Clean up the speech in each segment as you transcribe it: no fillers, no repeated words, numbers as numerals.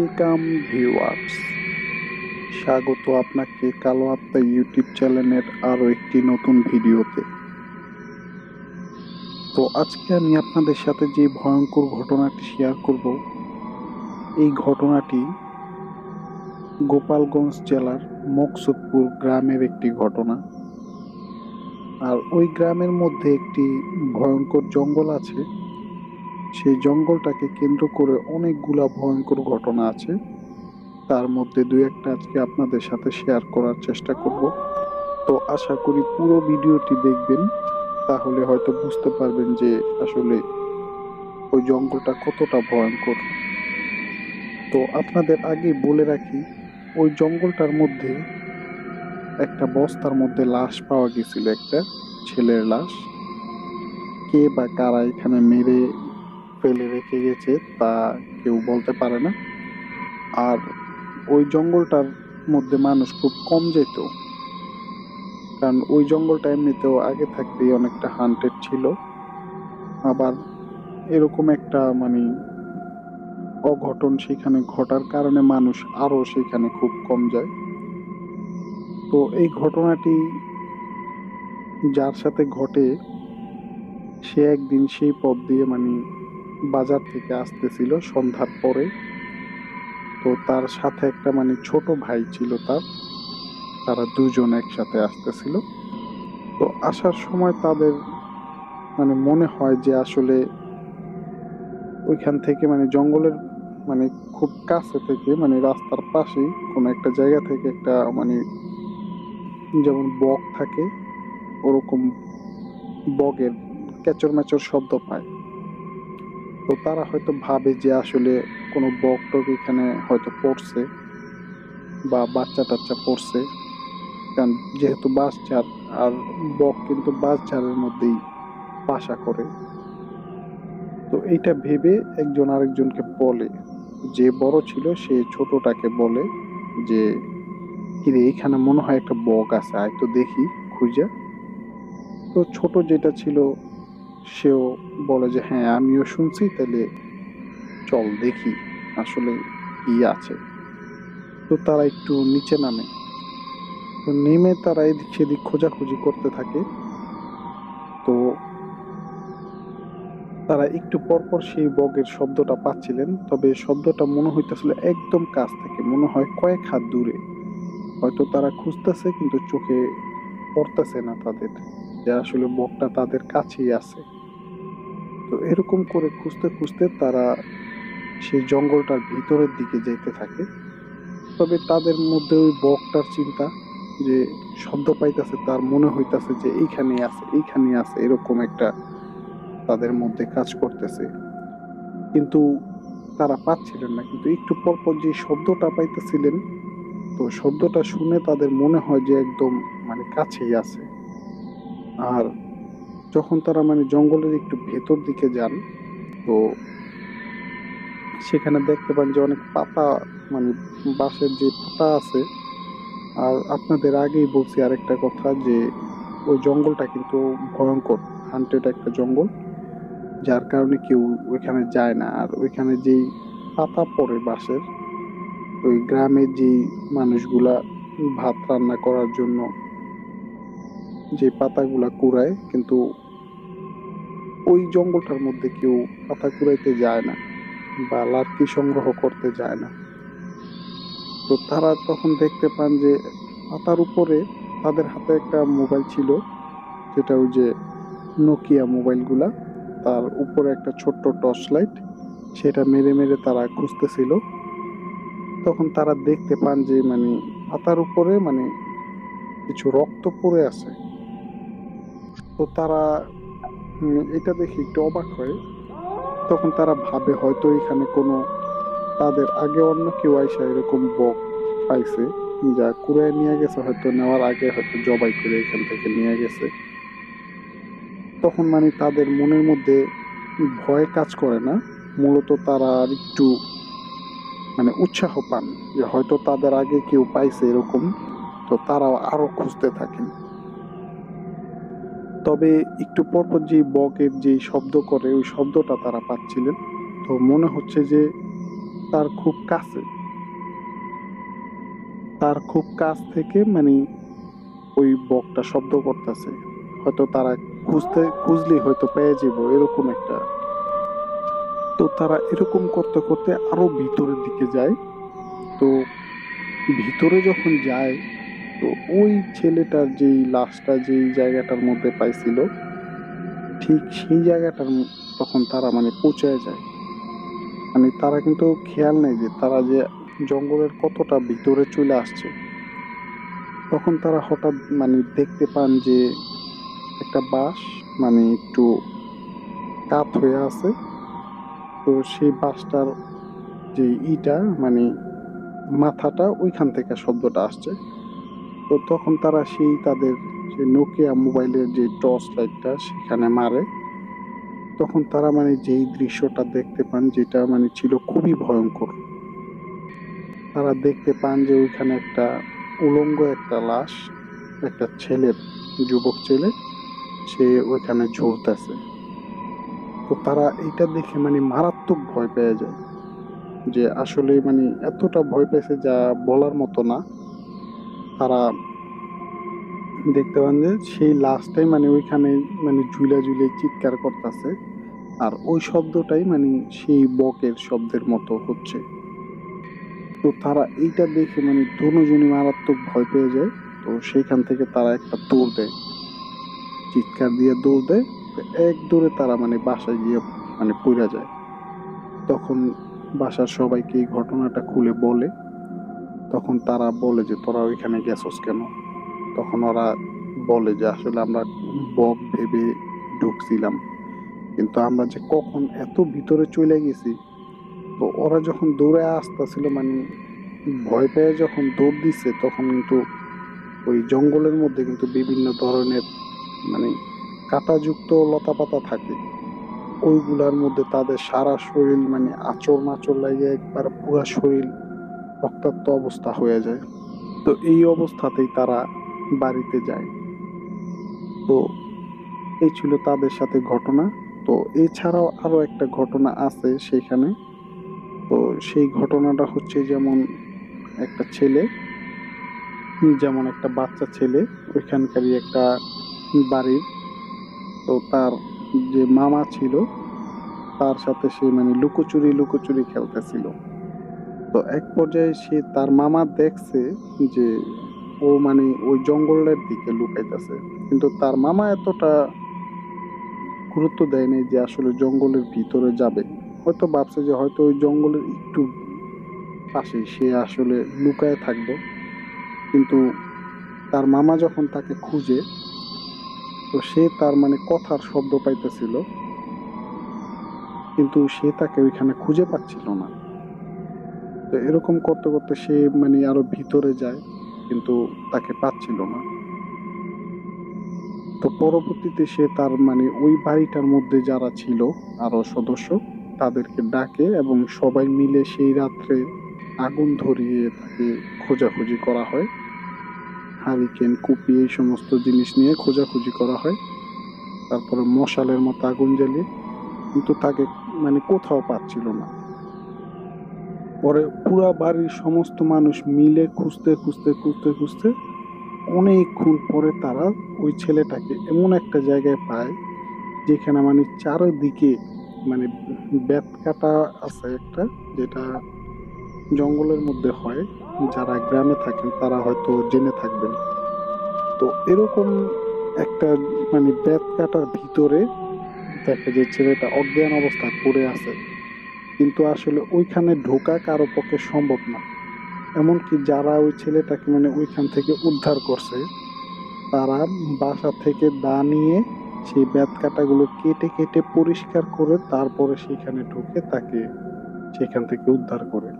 Welcome viewers, স্বাগত আপনাকে কালো আত্মা ইউটিউব চ্যানেলের আরো একটি নতুন ভিডিওতে। তো আজকে আমি আপনাদের সাথে যে ভয়ঙ্কর ঘটনাটি শেয়ার করব, এই ঘটনাটি গোপালগঞ্জ জেলার মকসুদপুর গ্রামের একটি ঘটনা। আর ওই গ্রামের মধ্যে একটি ভয়ঙ্কর জঙ্গল আছে। সেই জঙ্গলটাকে কেন্দ্র করে অনেকগুলা ভয়ঙ্কর ঘটনা আছে। তার মধ্যে দুই একটা আজকে আপনাদের সাথে শেয়ার করার চেষ্টা করব। তো আশা করি পুরো ভিডিওটি দেখবেন, তাহলে হয়তো বুঝতে পারবেন যে আসলে ওই জঙ্গলটা কতটা ভয়ঙ্কর। তো আপনাদের আগে বলে রাখি, ওই জঙ্গলটার মধ্যে একটা বস্তার মধ্যে লাশ পাওয়া গেছিল, একটা ছেলের লাশ। কে বা কারা এখানে মেরে ফেলে রেখে গেছে তা কেউ বলতে পারে না। আর ওই জঙ্গলটার মধ্যে মানুষ খুব কম যেত, কারণ ওই জঙ্গলটা এমনিতেও আগে থাকতেই অনেকটা হান্টেড ছিল। আবার এরকম একটা অঘটন সেখানে ঘটার কারণে মানুষ আরো সেখানে খুব কম যায়। তো এই ঘটনাটি যার সাথে ঘটে, সে একদিন সেই পথ দিয়ে বাজার থেকে আসতেছিল সন্ধ্যার পরে। তো তার সাথে একটা ছোট ভাই ছিল তার, তারা দুজন একসাথে আসতেছিল। তো আসার সময় তাদের মনে হয় যে আসলে ওইখান থেকে জঙ্গলের মানে খুব কাছে থেকে রাস্তার পাশেই কোনো একটা জায়গা থেকে একটা যেমন বক থাকে, ওরকম বগের কেচর মেচর শব্দ পায়। তো তারা হয়তো ভাবে যে আসলে কোনো বক টক এখানে হয়তো পড়ছে বা বাচ্চা টাচ্চা পড়ছে, কারণ যেহেতু বাঁশঝাড়, আর বক কিন্তু বাঁশঝাড়ের মধ্যেই বাসা করে। তো এইটা ভেবে একজন আরেকজনকে বলে, যে বড় ছিল সে ছোটটাকে বলে যে, কিরে এখানে মনে হয় একটা বক আছে, আয় তো দেখি খুঁজা। তো ছোট যেটা ছিল সেও বলে যে হ্যাঁ আমিও শুনছি, তাহলে চল দেখি আসলে কি আছে। তো তারা একটু নিচে নামে। তো নেমে তারা এদিক সেদিক খোঁজাখুঁজি করতে থাকে। তো তারা একটু পর পর সেই বগের শব্দটা পাচ্ছিলেন, তবে শব্দটা মনে হইতেছিল একদম কাছ থেকে, মনে হয় কয়েক হাত দূরে। হয়তো তারা খুঁজতেছে কিন্তু চোখে পড়তেছে না তাদের যে আসলে বগটা তাদের কাছেই আছে। তো এরকম করে খুঁজতে খুঁজতে তারা সেই জঙ্গলটার ভিতরের দিকে যেতে থাকে। তবে তাদের মধ্যে ওই বকটার চিন্তা, যে শব্দ পাইতেছে, তার মনে হইতাছে যে এইখানেই আছে এইখানেই আছে, এরকম একটা তাদের মধ্যে কাজ করতেছে। কিন্তু তারা পাচ্ছিলেন না, কিন্তু একটু পর পর যে শব্দটা পাইতেছিলেন, তো শব্দটা শুনে তাদের মনে হয় যে একদম কাছেই আছে। আর যখন তারা জঙ্গলের একটু ভেতর দিকে যান, তো সেখানে দেখতে পান যে অনেক পাতা, মানে বাঁশের যে পাতা আছে। আর আপনাদের আগেই বলছি আরেকটা কথা, যে ওই জঙ্গলটা কিন্তু ভয়ঙ্কর হান্টেড একটা জঙ্গল, যার কারণে কেউ ওইখানে যায় না। আর ওইখানে যেই পাতা পড়ে বাঁশের, ওই গ্রামের যেই মানুষগুলা ভাত রান্না করার জন্য যে পাতাগুলা কুড়ায়, কিন্তু ওই জঙ্গলটার মধ্যে কেউ পাতা কুড়াইতে যায় না বা লার্কি সংগ্রহ করতে যায় না। তো তারা তখন দেখতে পান যে পাতার উপরে তাদের হাতে একটা মোবাইল ছিল, যেটা ওই যে নোকিয়া মোবাইলগুলা, তার উপরে একটা ছোট্ট টর্চ লাইট, সেটা মেরে মেরে তারা খুঁজতেছিল। তখন তারা দেখতে পান যে পাতার উপরে কিছু রক্ত পড়ে আছে। তো তারা এটা দেখে একটু অবাক হয়। তখন তারা ভাবে হয়তো এখানে কোনো, তাদের আগে অন্য কেউ আইসা এরকম বক পাইছে, যা কুড়ায় নিয়ে গেছে, হয়তো নেওয়ার আগে হয়তো জবাই করে এখান থেকে নিয়ে গেছে। তখন তাদের মনের মধ্যে ভয় কাজ করে না, মূলত তারা আর একটু উৎসাহ পান যে হয়তো তাদের আগে কেউ পাইছে এরকম। তো তারাও আরো খুঁজতে থাকেন। তবে একটু পরপর যে বকের যে শব্দ করে, ওই শব্দটা তারা পাচ্ছিলেন। তো মনে হচ্ছে যে তার খুব কাছে, তার খুব কাছ থেকে মানে ওই বকটা শব্দ করতেছে। হয়তো তারা খুঁজলেই হয়তো পেয়ে যাবো, এরকম একটা। তো তারা এরকম করতে করতে আরো ভিতরের দিকে যায়। তো ভিতরে যখন যায়, তো ওই ছেলেটার যেই লাশটা যেই জায়গাটার মধ্যে পাইছিল, ঠিক সেই জায়গাটার তখন তারা মানে পৌঁছায় যায়। মানে তারা কিন্তু খেয়াল নেই যে তারা যে জঙ্গলের কতটা ভিতরে চলে আসছে। তখন তারা হঠাৎ মানে দেখতে পান যে একটা বাঁশ মানে একটু কাত হয়ে আছে। তো সেই বাঁশটার যে ইটা মানে মাথাটা ওইখান থেকে শব্দটা আসছে। তো তখন তারা তাদের সেই নোকিয়া মোবাইলের যে টর্চ লাইটটা সেখানে মারে। তখন তারা মানে যেই দৃশ্যটা দেখতে পান, যেটা মানে ছিল খুবই ভয়ঙ্কর। তারা দেখতে পান যে ওইখানে একটা উলঙ্গ একটা লাশ, একটা ছেলের, যুবক ছেলে, সে ওইখানে ঝুলতেছে। তো তারা এটা দেখে মানে মারাত্মক ভয় পেয়ে যায়, যে আসলে মানে এতটা ভয় পেয়েছে যা বলার মতো না। তারা দেখতে পান যে সেই লাশটাই মানে ওইখানে মানে ঝুলে ঝুলে চিৎকার করতেছে। আর ওই শব্দটাই মানে সেই বকের শব্দের মতো হচ্ছে। তো তারা এইটা দেখে মানে দুজনই মারাত্মক ভয় পেয়ে যায়। তো সেইখান থেকে তারা একটা দৌড় দেয়, চিৎকার দিয়ে দৌড় দেয়। তো এক দৌড়ে তারা মানে বাসায় গিয়ে মানে পইড়া যায়। তখন বাসার সবাইকে এই ঘটনাটা খুলে বলে। তখন তারা বলে যে তোরা ওইখানে গেছস কেন? তখন ওরা বলে যে আসলে আমরা বক ভেবে ঢুকছিলাম, কিন্তু আমরা যে কখন এত ভিতরে চলে গেছি। তো ওরা যখন দৌড়ে আসতেছিল মানে ভয় পেয়ে যখন দৌড় দিচ্ছে, তখন কিন্তু ওই জঙ্গলের মধ্যে কিন্তু বিভিন্ন ধরনের মানে কাঁটাযুক্ত লতাপাতা থাকে। ওইগুলার মধ্যে তাদের সারা শরীর মানে আঁচড় নাচড় লাগে, একবার পুরা শরীর রক্তাক্ত অবস্থা হয়ে যায়। তো এই অবস্থাতেই তারা বাড়িতে যায়। তো এই ছিল তাদের সাথে ঘটনা। তো এছাড়াও আরো একটা ঘটনা আছে সেখানে। তো সেই ঘটনাটা হচ্ছে যেমন একটা ছেলে, যেমন একটা বাচ্চা ছেলে ওইখানকারই একটা বাড়ির। তো তার যে মামা ছিল, তার সাথে সে মানে লুকোচুরি লুকোচুরি খেলতেছিল। তো এক পর্যায়ে সে তার মামা দেখছে যে ও মানে ওই জঙ্গলের দিকে লুকাইতেছে, কিন্তু তার মামা এতটা গুরুত্ব দেয়নি যে আসলে জঙ্গলের ভিতরে যাবে। হয়তো ভাবছে যে হয়তো ওই জঙ্গলের একটু পাশে সে আসলে লুকায় থাকবে। কিন্তু তার মামা যখন তাকে খুঁজে, তো সে তার মানে কথার শব্দ পাইতেছিল, কিন্তু সে তাকে ওইখানে খুঁজে পাচ্ছিল না। তো এরকম করতে করতে সে মানে আরো ভিতরে যায়, কিন্তু তাকে পাচ্ছিল না। তো পরবর্তীতে সে তার মানে ওই বাড়িটার মধ্যে যারা ছিল আরো সদস্য, তাদেরকে ডাকে এবং সবাই মিলে সেই রাত্রে আগুন ধরিয়ে তাকে খোঁজাখুঁজি করা হয়। হারিকেন, কুপি এই সমস্ত জিনিস নিয়ে খোঁজাখুঁজি করা হয়। তারপরে মশালের মতো আগুন জ্বালিয়ে, কিন্তু তাকে মানে কোথাও পাচ্ছিল না। পরে পুরা বাড়ির সমস্ত মানুষ মিলে খুঁজতে খুঁজতে খুঁজতে খুঁজতে অনেকক্ষণ পরে তারা ওই ছেলেটাকে এমন একটা জায়গায় পায়, যেখানে মানে চারিদিকে মানে বেত কাটা আছে একটা, যেটা জঙ্গলের মধ্যে হয়। যারা গ্রামে থাকেন তারা হয়তো জেনে থাকবেন। তো এরকম একটা মানে বেত কাটার ভিতরে দেখে যে ছেলেটা অজ্ঞান অবস্থায় পড়ে আছে। কিন্তু আসলে ওইখানে ঢোকা কারো পক্ষে সম্ভব না। এমনকি যারা ওই ছেলেটাকে মানে ওইখান থেকে উদ্ধার করছে, তারা বাসা থেকে দা নিয়ে সেই বেত কাটাগুলো কেটে কেটে পরিষ্কার করে তারপরে সেখানে ঢুকে তাকে সেখান থেকে উদ্ধার করে।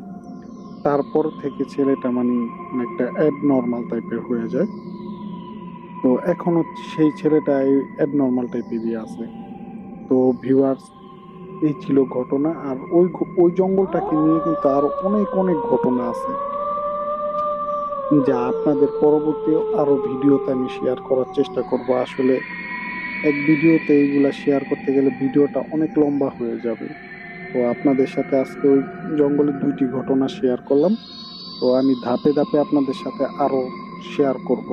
তারপর থেকে ছেলেটা মানে অনেকটা অ্যাবনর্মাল টাইপের হয়ে যায়। তো এখনো সেই ছেলেটা অ্যাবনর্মাল টাইপেরই আছে। তো ভিউয়ার্স, এই ছিল ঘটনা। আর ওই জঙ্গলটাকে নিয়ে কিন্তু আরো অনেক অনেক ঘটনা আছে, যা আপনাদের পরবর্তী আরো ভিডিওতে আমি শেয়ার করার চেষ্টা করব। আসলে এক ভিডিওতে এইগুলা শেয়ার করতে গেলে ভিডিওটা অনেক লম্বা হয়ে যাবে। তো আপনাদের সাথে আজকে ওই জঙ্গলের 2টি ঘটনা শেয়ার করলাম। তো আমি ধাপে ধাপে আপনাদের সাথে আরো শেয়ার করব।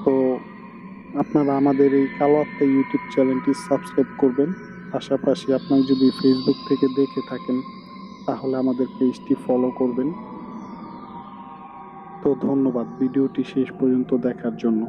তো আপনারা আমাদের এই কালো আত্মা ইউটিউব চ্যানেলটি সাবস্ক্রাইব করবেন। পাশাপাশি আপনারা যদি ফেসবুক থেকে দেখে থাকেন তাহলে আমাদের পেজটি ফলো করবেন। তো ধন্যবাদ ভিডিওটি শেষ পর্যন্ত দেখার জন্য।